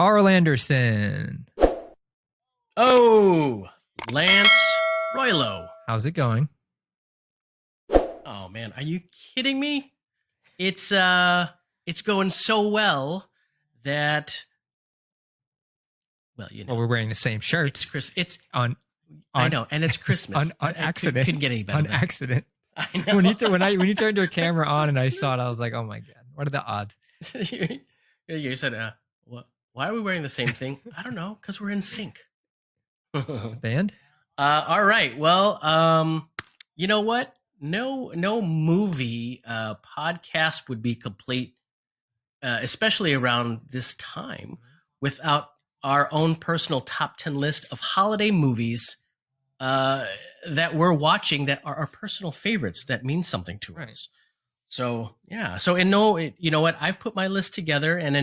Carl Anderson. Oh, Lance Roylo. How's it going? Oh man, are you kidding me? It's going so well that well, Well, we're wearing the same it's shirts Chris. It's on I on know, and it's Christmas. on It accident. couldn't get any better. On than that. accident. I know. When you turned your camera on and I saw it, I was like, oh my god, what are the odds? you said, what? Why are we wearing the same thing? I don't know, because we're in sync. Band? All right. Well, you know what? No movie podcast would be complete, especially around this time, without our own personal top 10 list of holiday movies uh, that we're watching that are our personal favorites that mean something to Right. us. So yeah. So you know what? I've put my list together, and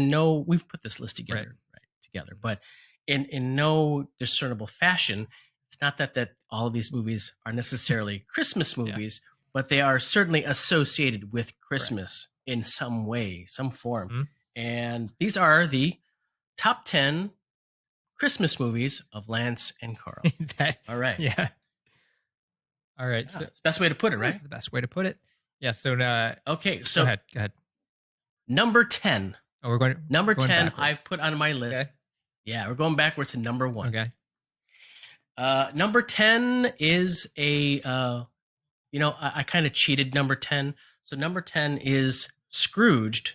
we've put this list together, right together, but in no discernible fashion. It's not that all of these movies are necessarily Christmas movies, but they are certainly associated with Christmas in some way, some form. Mhm. And these are the top 10 Christmas movies of Lance and Carl. All right. Yeah. All right. Yeah, So it's the best way to put it, right? that's the best way to put it. Yeah. So Okay, go so ahead. Go ahead. number 10. Oh, we're going Number going 10 backwards. I've put on my list. Okay. Yeah, we're going backwards to number 1. Okay. Number 10 is I kind of cheated number 10. So number 10 is Scrooged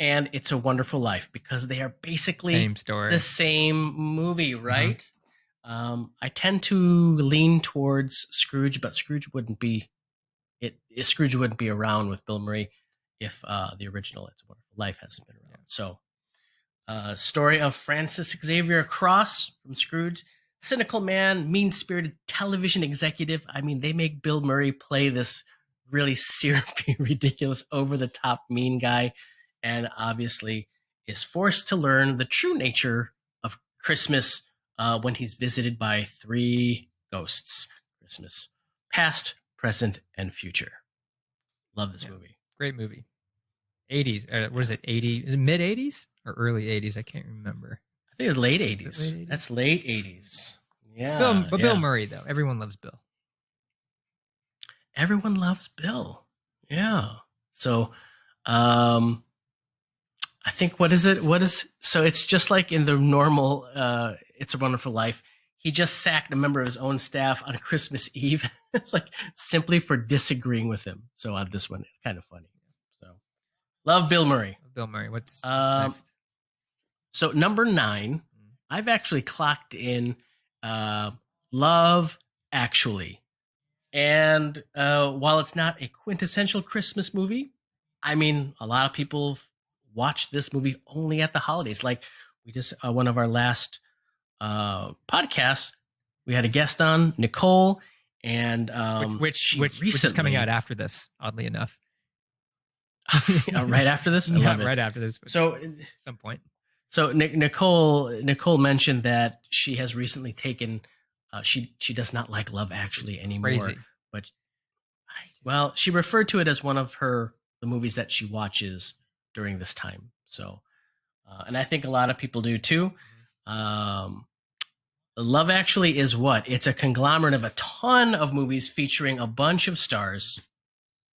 and It's a Wonderful Life, because they are basically Same story. the same movie, right? I tend to lean towards Scrooge, but Scrooge wouldn't be around with Bill Murray if the original It's a Wonderful Life hasn't been around. So story of Francis Xavier Cross from Scrooge. Cynical man, mean-spirited television executive. I mean, they make Bill Murray play this really syrupy, ridiculous, over-the-top mean guy, and obviously is forced to learn the true nature of Christmas when he's visited by 3 ghosts. Christmas, past, present, and future. Love this movie. Great movie. 80s. What is it? 80s? Is it mid 80s or early 80s? I can't remember. I think it's late 80s. Late 80s? That's late 80s. Yeah. Bill Murray, though. Everyone loves Bill. Everyone loves Bill. Yeah. So, I think so it's just like in the normal It's a Wonderful Life. He just sacked a member of his own staff on Christmas Eve. It's like simply for disagreeing with him. So on this one, it's kind of funny. So love Bill Murray. Bill Murray. What's next? So number 9, I've actually clocked in Love Actually. And while it's not a quintessential Christmas movie, I mean, a lot of people watch this movie only at the holidays. Like we just, one of our last podcasts, we had a guest on, Nicole, and which is coming out after this, oddly enough. Right after this? I Yeah, love it. right after this. So at some point. So Nicole mentioned that she has recently taken she does not like Love Actually anymore. Crazy. But well, she referred to it as one of the movies that she watches during this time. So and I think a lot of people do too. Love Actually is what? It's a conglomerate of a ton of movies featuring a bunch of stars.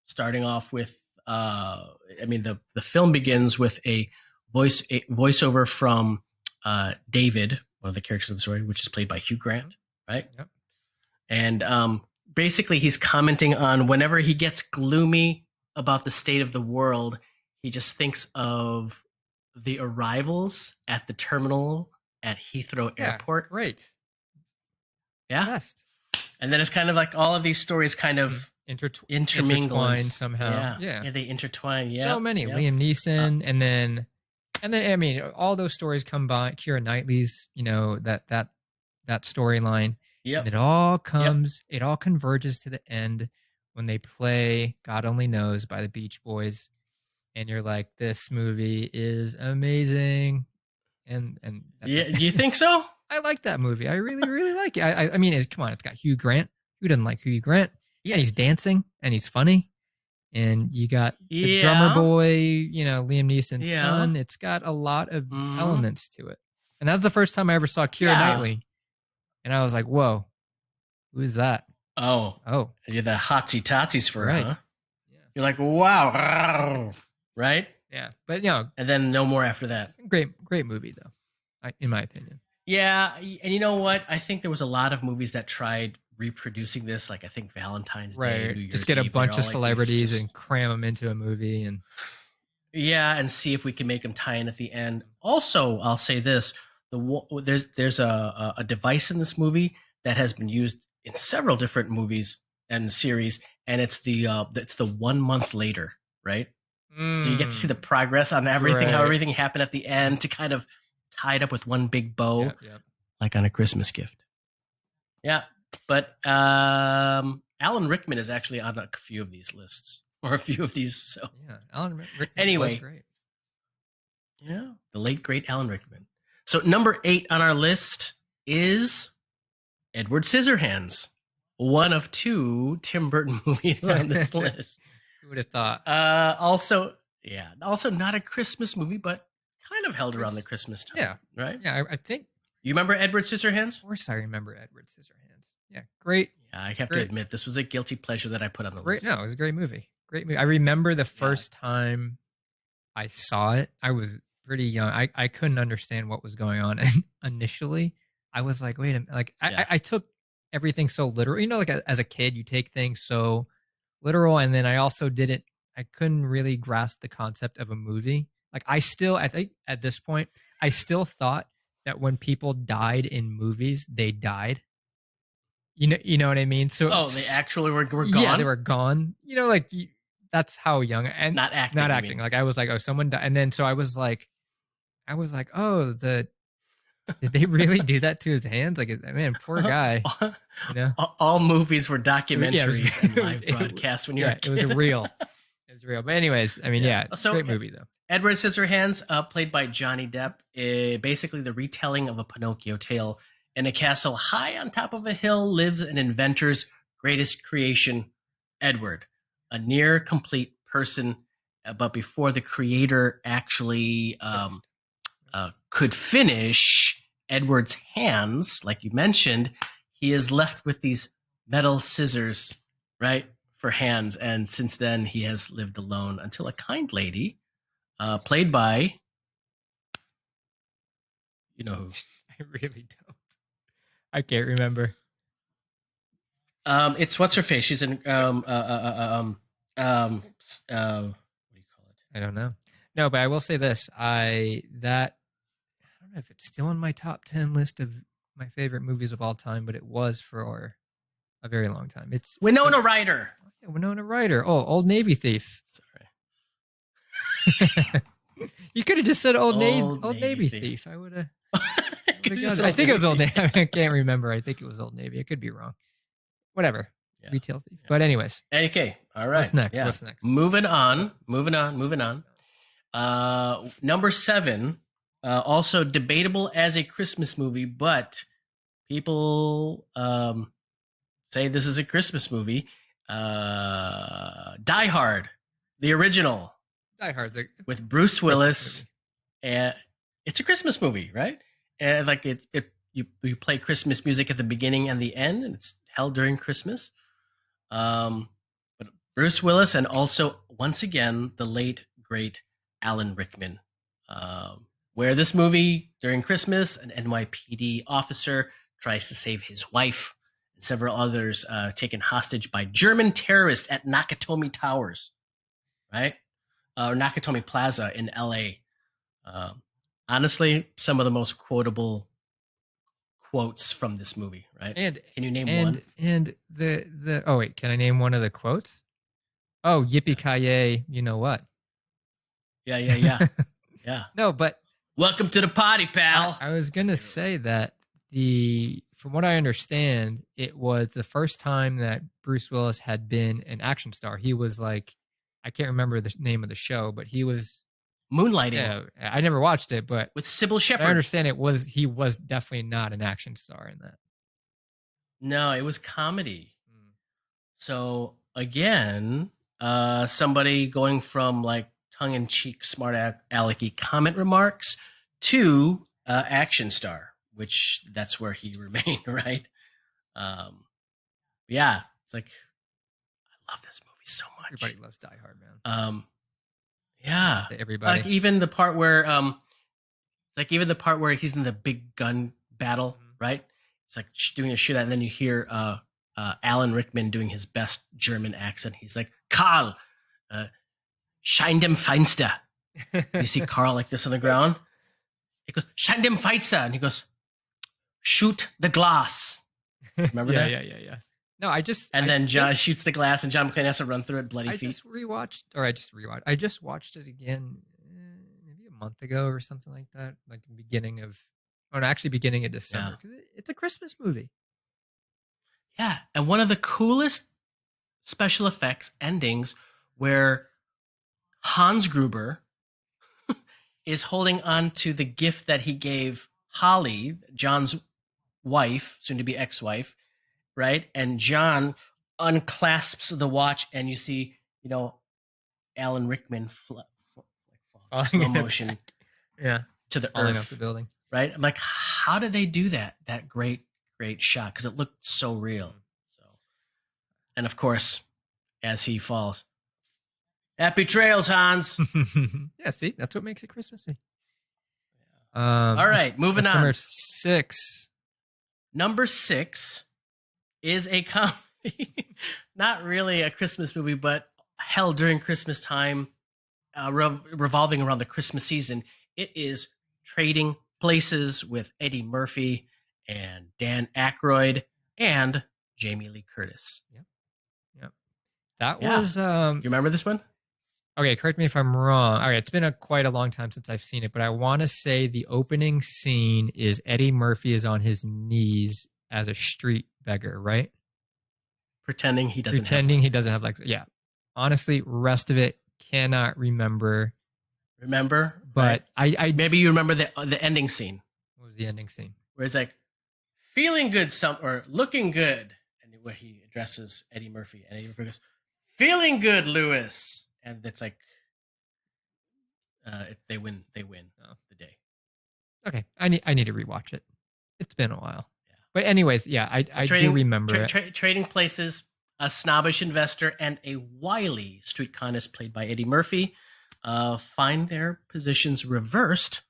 Starting off with the film begins with a voiceover from David, one of the characters of the story, which is played by Hugh Grant, right? Yep. And basically, he's commenting on whenever he gets gloomy about the state of the world, he just thinks of the arrivals at the terminal at Heathrow Airport. Great. Yeah. Best. And then it's kind of like all of these stories kind of intermingle somehow. Yeah, they intertwine. Yeah, so many. Liam Neeson, and then I mean, all those stories come by. Keira Knightley's, that storyline. Yep. And it all converges to the end when they play "God Only Knows" by the Beach Boys, and you're like, this movie is amazing. And yeah, do you think so? I like that movie. I really, really like it. I mean, come on, it's got Hugh Grant. Who doesn't like Hugh Grant? Yeah, and he's dancing and he's funny. And you got the drummer boy, Liam Neeson's son. It's got a lot of elements to it. And that was the first time I ever saw Keira Knightley. And I was like, whoa, who is that? Oh, you're the hotsy totsies for right. her, huh? Yeah. You're like, wow, right? Yeah, but and then no more after that. Great movie though, in my opinion. Yeah, and you know what? I think there was a lot of movies that tried reproducing this, like I think Valentine's Day, New Year's just get a Eve, bunch of celebrities and cram them into a movie, and and see if we can make them tie in at the end. Also, I'll say this: there's a device in this movie that has been used in several different movies and series, and it's the 1 month later, right? So you get to see the progress on everything, how everything happened at the end, to kind of tie it up with one big bow, like on a Christmas gift. Yeah, but Alan Rickman is actually on a few of these lists, or a few of these. So yeah, Alan Rickman was great. Yeah, the late great Alan Rickman. So number 8 on our list is Edward Scissorhands, one of 2 Tim Burton movies on this list. Who would have thought? Also not a Christmas movie, but kind of held around the Christmas time. Yeah, right. Yeah, I think. You remember Edward Scissorhands? Of course, I remember Edward Scissorhands. Yeah, great. Yeah, I have to admit, this was a guilty pleasure that I put on the list. No, it was a great movie. Great movie. I remember the first time I saw it. I was pretty young. I couldn't understand what was going on initially. I was like, wait a minute. Like, I took everything so literal. You know, like as a kid, you take things so literal, and then I also didn't. I couldn't really grasp the concept of a movie. Like I think at this point, I still thought that when people died in movies, they died. You know what I mean? So they actually were gone. Yeah, they were gone. You know, like that's how young, and not acting. Like I was like, oh, someone died, and then so I was like, oh, did they really do that to his hands? Like, man, poor guy. You know, all movies were documentaries and live broadcasts when you were a kid. It was real. It was real. But anyways, I mean, so great movie though. Edward Scissorhands, played by Johnny Depp, basically the retelling of a Pinocchio tale. In a castle high on top of a hill lives an inventor's greatest creation, Edward, a near complete person. But before the creator actually could finish Edward's hands, like you mentioned, he is left with these metal scissors, right, for hands. And since then, he has lived alone until a kind lady, played by, you know who? I really don't. I can't remember. It's what's her face? She's in what do you call it? I don't know. No, but I will say this: I don't know if it's still in my top 10 list of my favorite movies of all time, but it was for a very long time. It's Winona Ryder. Yeah, Winona Ryder. Oh, Old Navy Thief. Sorry. You could have just said Old Navy Thief. I would have. I think it was Old Navy. I can't remember. I think it was Old Navy. I could be wrong. Whatever. Yeah. Retail thief. Yeah. But anyways. Okay. All right. What's next? Yeah. What's next? Moving on. Number 7, also debatable as a Christmas movie, but people say this is a Christmas movie. Die Hard, the original. Die Hard's with Bruce Willis. And it's a Christmas movie, right? And like you play Christmas music at the beginning and the end, and it's held during Christmas. But Bruce Willis, and also once again the late great Alan Rickman, where this movie during Christmas, an NYPD officer tries to save his wife and several others taken hostage by German terrorists at Nakatomi Towers, right? Or Nakatomi Plaza in LA. Honestly, some of the most quotable quotes from this movie, right? And can you name one? And the oh wait, can I name one of the quotes? Oh, yippee ki-yay, you know what? Yeah. Yeah. No, but welcome to the party, pal. I was gonna say that from what I understand, it was the first time that Bruce Willis had been an action star. He was like, I can't remember the name of the show, but he was Moonlighting. Yeah, I never watched it, but with Sybil Shepherd. I understand he was definitely not an action star in that. No, it was comedy. So again, somebody going from like tongue-in-cheek, smart alecky comment remarks to action star, which that's where he remained, right? Yeah, it's like I love this movie so much. Everybody loves Die Hard, man. Yeah, everybody. Like even the part where he's in the big gun battle, right? It's like doing a shootout, and then you hear Alan Rickman doing his best German accent. He's like, Karl, shine dem Feinster. You see Carl like this on the ground. He goes, shine dem Feinster. And he goes, shoot the glass. Remember that? Yeah. No, then John shoots the glass, and John McClane has to run through it, bloody feet. I just watched it again maybe a month ago or something like that, like the beginning of December. Yeah. It's a Christmas movie. Yeah, and one of the coolest special effects endings where Hans Gruber is holding on to the gift that he gave Holly, John's wife, soon to be ex-wife, right? And John unclasps the watch, and you see, Alan Rickman slow motion, to the falling earth, off the building, right? I'm like, how did they do that? That great shot, because it looked so real. So, and of course, as he falls, happy trails, Hans. Yeah, see, that's what makes it Christmassy. All right, moving on. Number 6. Number 6 is a comedy, not really a Christmas movie, but held during Christmas time, revolving around the Christmas season. It is Trading Places with Eddie Murphy and Dan Aykroyd and Jamie Lee Curtis. Yep. That was. You remember this one? Okay, correct me if I'm wrong. All right, it's been quite a long time since I've seen it, but I want to say the opening scene is Eddie Murphy is on his knees as a street beggar, right? Pretending he doesn't have legs. Yeah. Honestly, rest of it cannot remember. But right. I maybe you remember the ending scene. What was the ending scene? Where it's like feeling good or looking good, and where he addresses Eddie Murphy, and Eddie Murphy goes, "Feeling good, Lewis." And it's like, if they win the day. Okay, I need to rewatch it. It's been a while. Yeah. But anyways, yeah, I do remember it. Trading Places, a snobbish investor and a wily street conist played by Eddie Murphy find their positions reversed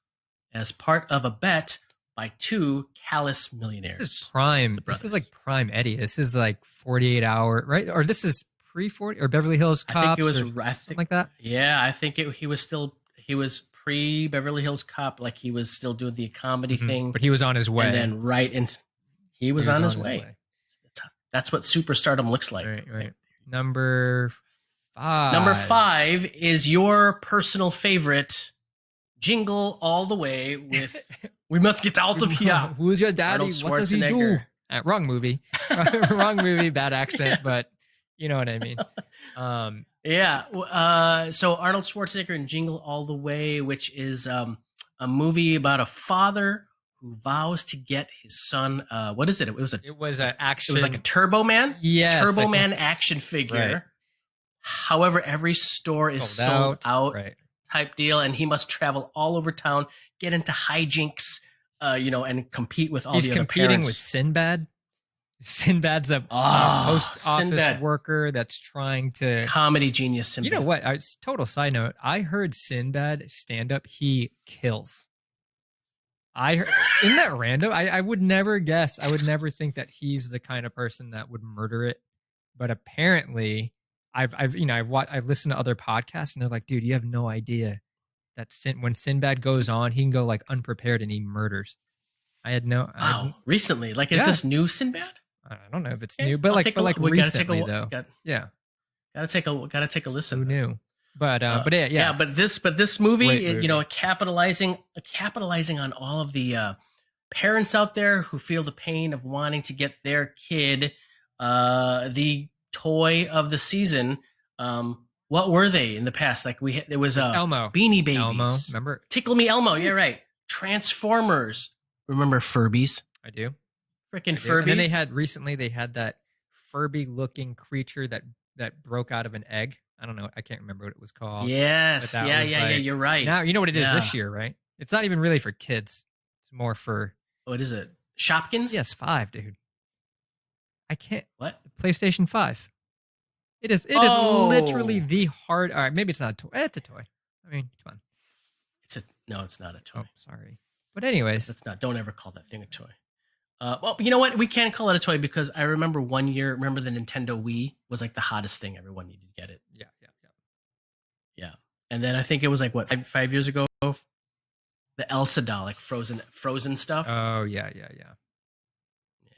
as part of a bet by two callous millionaires. This is prime. This is like prime Eddie. This is like 48 Hour, right? Or this is pre-40 or Beverly Hills Cops. I think it was something like that. Yeah, I think he was pre Beverly Hills Cop, like he was still doing the comedy thing, but he was on his way. And then he was on his way. That's what superstardom looks like. Right. Number 5. Number 5 is your personal favorite, Jingle All the Way with "We Must Get Out of Here." Who's your daddy? What does he do? Wrong movie. Wrong movie. Bad accent, but. You know what I mean? Yeah. So Arnold Schwarzenegger in Jingle All the Way, which is a movie about a father who vows to get his son. What is it? It was an action. It was like a Turbo Man. Yes, Turbo Man action figure. Right. However, every store is sold out. Right. Type deal, and he must travel all over town, get into hijinks, and compete with all the other parents. He's competing with Sinbad. Sinbad's a post office worker that's trying to comedy genius. Sinbad. You know what? Total side note. I heard Sinbad stand up. He kills. Isn't that random? I would never guess. I would never think that he's the kind of person that would murder it. But apparently, I've listened to other podcasts and they're like, dude, you have no idea that when Sinbad goes on, he can go like unprepared and he murders. I had no. Wow. Recently, is this new Sinbad? I don't know if it's new, but recently though. Gotta take a listen. Who knew? But this movie, capitalizing on all of the parents out there who feel the pain of wanting to get their kid the toy of the season. What were they in the past? Like there was Elmo, Beanie Babies, Elmo, remember? Tickle Me Elmo. Yeah, right. Transformers. Remember Furbies? I do. Freaking Furbies. And then they had that Furby-looking creature that broke out of an egg. I don't know. I can't remember what it was called. Yes. Yeah. You're right. Now you know what it is this year, right? It's not even really for kids. It's more for What is it? Shopkins? PS5, dude. I can't. What? The PlayStation 5. It is. It is literally Oh. the hard. All right, maybe it's not a toy. It's a toy. I mean, come on. No, it's not a toy. Oh, sorry. But anyways, That's not. Don't ever call that thing a toy. Well, you know what? We can't call it a toy because I remember one year. Remember the Nintendo Wii was like the hottest thing. Everyone needed to get it. yeah. Yeah. And then I think it was like what 5 years ago, the Elsa doll, like frozen stuff. Oh yeah.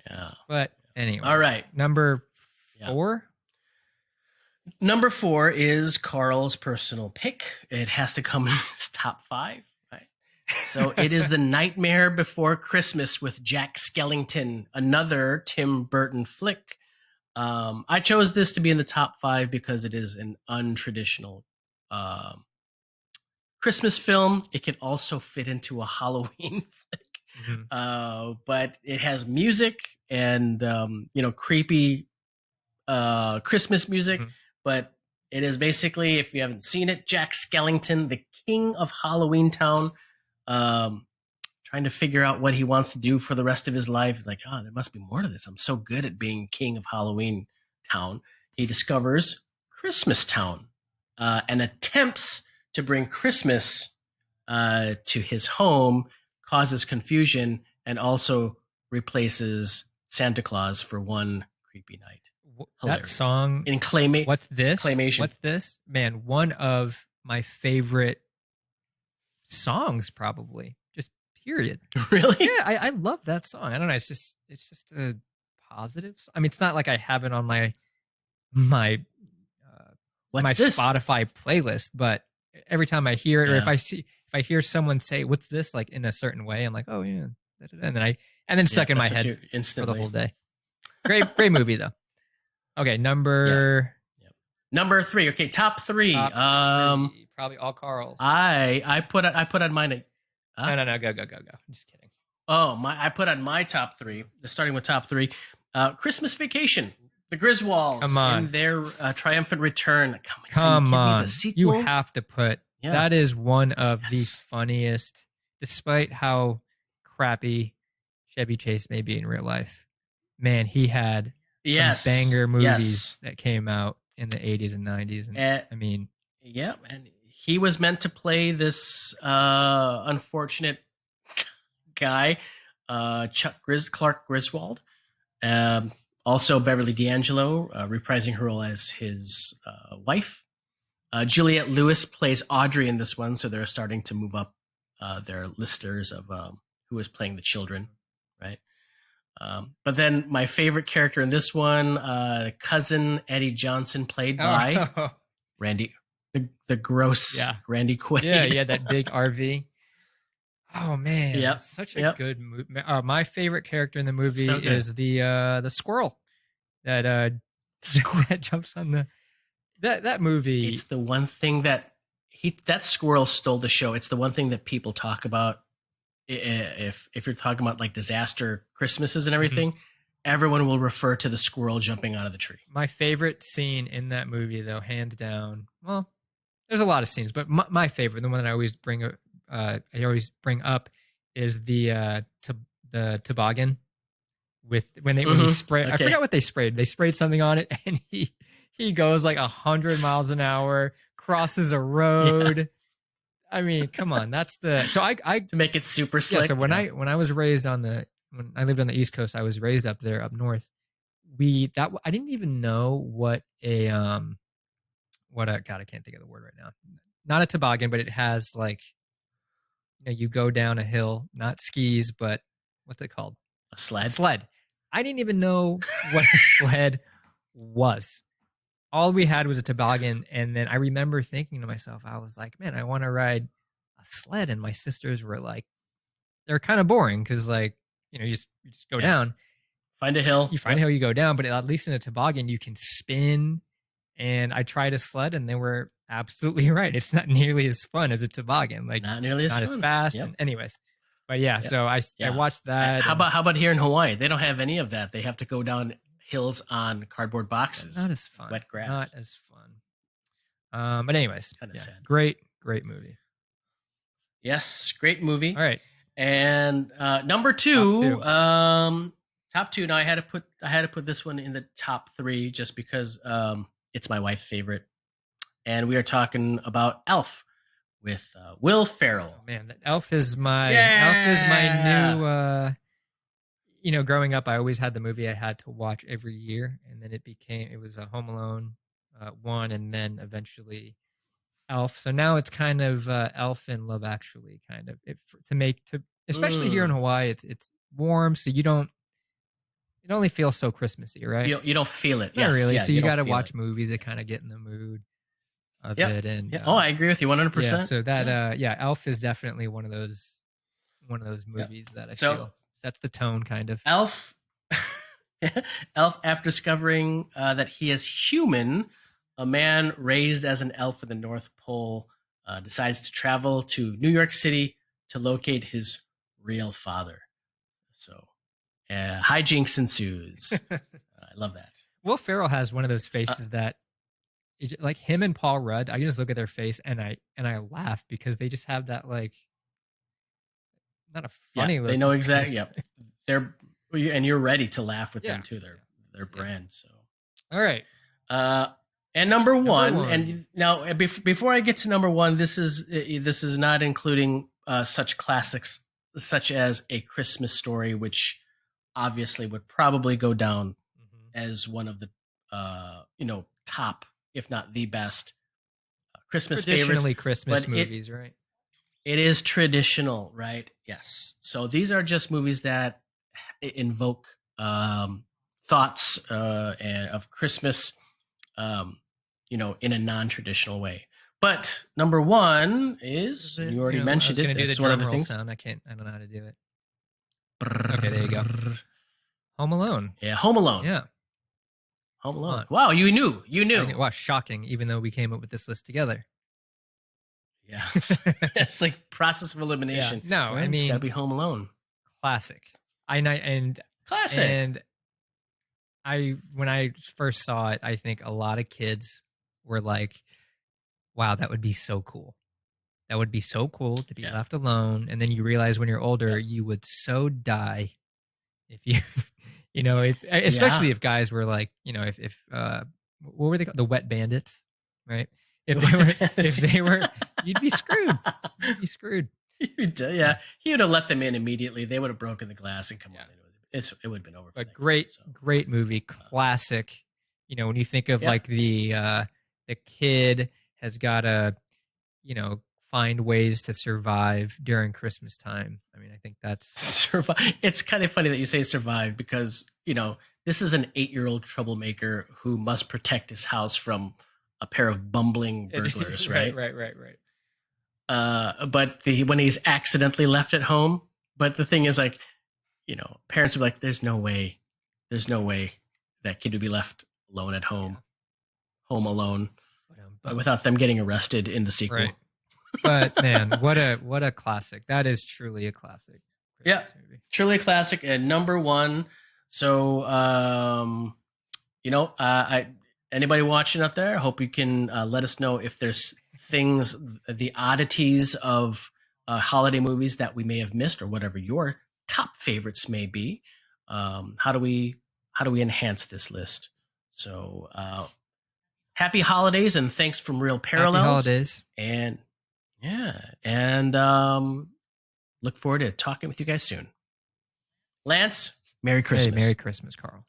Yeah. But anyways, All right. Number Yeah. 4. Number 4 is Carl's personal pick. It has to come in his top 5. Right. So it is The Nightmare Before Christmas with Jack Skellington, another Tim Burton flick. I chose this to be in the top 5 because it is an untraditional Christmas film. It can also fit into a Halloween flick, but it has music and creepy Christmas music. But it is basically, if you haven't seen it, Jack Skellington, the king of Halloween Town, trying to figure out what he wants to do for the rest of his life. Like, there must be more to this. I'm so good at being king of Halloween Town. He discovers Christmas Town and attempts to bring Christmas to his home, causes confusion, and also replaces Santa Claus for one creepy night. That song in What's this? Claymation. What's this? Man, one of my favorite songs, probably. Just period. Really? Yeah, I love that song. I don't know. It's just a positive. I mean, it's not like I have it on my Spotify playlist, but every time I hear it, or if I hear someone say "What's this?" like in a certain way, I'm like, oh yeah, and then stuck in my head for the whole day. Great movie though. Okay, number 3. Okay, top 3. Probably all Carl's. I put on mine. No, go. I'm just kidding. Oh, I put on my top 3. Starting with top 3. Christmas Vacation. The Griswolds. Come on. In their triumphant return. Come on. You have to put that is one of the funniest, despite how crappy Chevy Chase may be in real life. Man, he had some banger movies that came out in the 80s and 90s. And I mean, and he was meant to play this unfortunate guy, Clark Griswold. Also, Beverly D'Angelo reprising her role as his wife. Juliette Lewis plays Audrey in this one, so they're starting to move up their listers of who is playing the children, right? But then my favorite character in this one, cousin Eddie Johnson, played by Randy, the gross Randy Quaid. Yeah, that big RV. Oh man, such a good movie. My favorite character in the movie is the squirrel that that jumps on the that movie. It's the one thing that that squirrel stole the show. It's the one thing that people talk about. If you're talking about like disaster Christmases and everything, everyone will refer to the squirrel jumping out of the tree. My favorite scene in that movie, though, hands down. Well, there's a lot of scenes, but my favorite, the one that I always bring up, is the toboggan with when he sprayed. I forgot what they sprayed. They sprayed something on it, and he goes like 100 miles an hour, crosses a road. Yeah. I mean, come on, that's the to make it super slick. Yeah, so when I was raised when I lived on the East Coast, I was raised up there up north. I didn't even know what a God, I can't think of the word right now. Not a toboggan, but it has like, you go down a hill, not skis, but what's it called? A sled. A sled. I didn't even know what a sled was. All we had was a toboggan, and then I remember thinking to myself, I was like, man, I want to ride a sled. And my sisters were like, they're kind of boring because, like, you just go down. Find a hill. You find a hill, you go down, but at least in a toboggan, you can spin. And I tried a sled, and they were absolutely right. It's not nearly as fun as a toboggan. Like, not nearly as fast. And anyways, but so I watched that. How about here in Hawaii? They don't have any of that. They have to go down hills on cardboard boxes. Not as fun. Wet grass. Not as fun. But anyways, kind of sad. Great movie. Yes, great movie. All right. And number two, Top top two. Now I had to put this one in the top three just because it's my wife's favorite, and we are talking about Elf with Will Ferrell. Oh, man, Elf is my Yeah. new. You know, growing up, I always had the movie I had to watch every year, and then it was a Home Alone one, and then eventually Elf. So now it's kind of Elf and Love Actually, kind of especially here in Mm. Hawaii. It's warm, so you don't it only feels so Christmassy, right? You don't feel it. Not Yes. really. Yeah. So You you don't got to feel watch it. movies that kind of get in the mood of Yep. it, and Yeah. Oh, I agree with you 100%. yeah. So that Elf is definitely one of those Yep. movies that I So feel sets the tone, kind of. Elf, Elf, after discovering that he is human, a man raised as an elf in the North Pole decides to travel to New York City to locate his real father. So, hijinks ensues. I love that. Will Ferrell has one of those faces that, like him and Paul Rudd, I can just look at their face and I laugh because they just have that, like, not a Yeah, funny they look, know but exactly. just Yep, they're and you're ready to laugh with yeah, them too. Their yeah. brand. So, All right. And number one, one. and now before I get to number one, this is not including such classics such as A Christmas Story, which obviously would probably go down as one of the top, if not the best, Christmas favorites. Traditionally Christmas But movies, right? it is traditional, right? Yes. So these are just movies that invoke thoughts of Christmas, in a non-traditional way. But number one is, you already mentioned it. I was going to do the That's one of drum the roll things. sound. I don't know how to do it. Okay, there you go. Home Alone. Yeah, Home Alone. Yeah. Home Alone. Wow, you knew. Wow, shocking, even though we came up with this list together. Yeah. It's like process of elimination. Yeah. No, I mean, it's gotta be Home Alone. Classic. Classic. And when I first saw it, I think a lot of kids were like, wow, that would be so cool. That would be so cool to be left alone. And then you realize when you're older, you would so die if you, especially if guys were like, if what were they called? The Wet Bandits, right? If they were, you'd be screwed. You'd be screwed. Yeah, he would have let them in immediately. They would have broken the glass and come on. It would have been over. But great movie, classic. When you think of like the kid has got to, find ways to survive during Christmas time. I mean, I think that's survive. It's kind of funny that you say survive because this is an 8-year-old troublemaker who must protect his house from a pair of bumbling burglars, right? Right. But when he's accidentally left at home, but the thing is, like, parents are like, there's no way that kid would be left alone at home, home alone, without them getting arrested in the sequel. Right. But man, what a classic. That is truly a classic. Christmas movie. Truly a classic and number one. So, anybody watching out there, I hope you can let us know if there's things, the oddities of holiday movies that we may have missed, or whatever your top favorites may be. How do we enhance this list? So, happy holidays and thanks from Real Parallels. Happy holidays. And look forward to talking with you guys soon. Lance, Merry Christmas. Hey, Merry Christmas, Carl.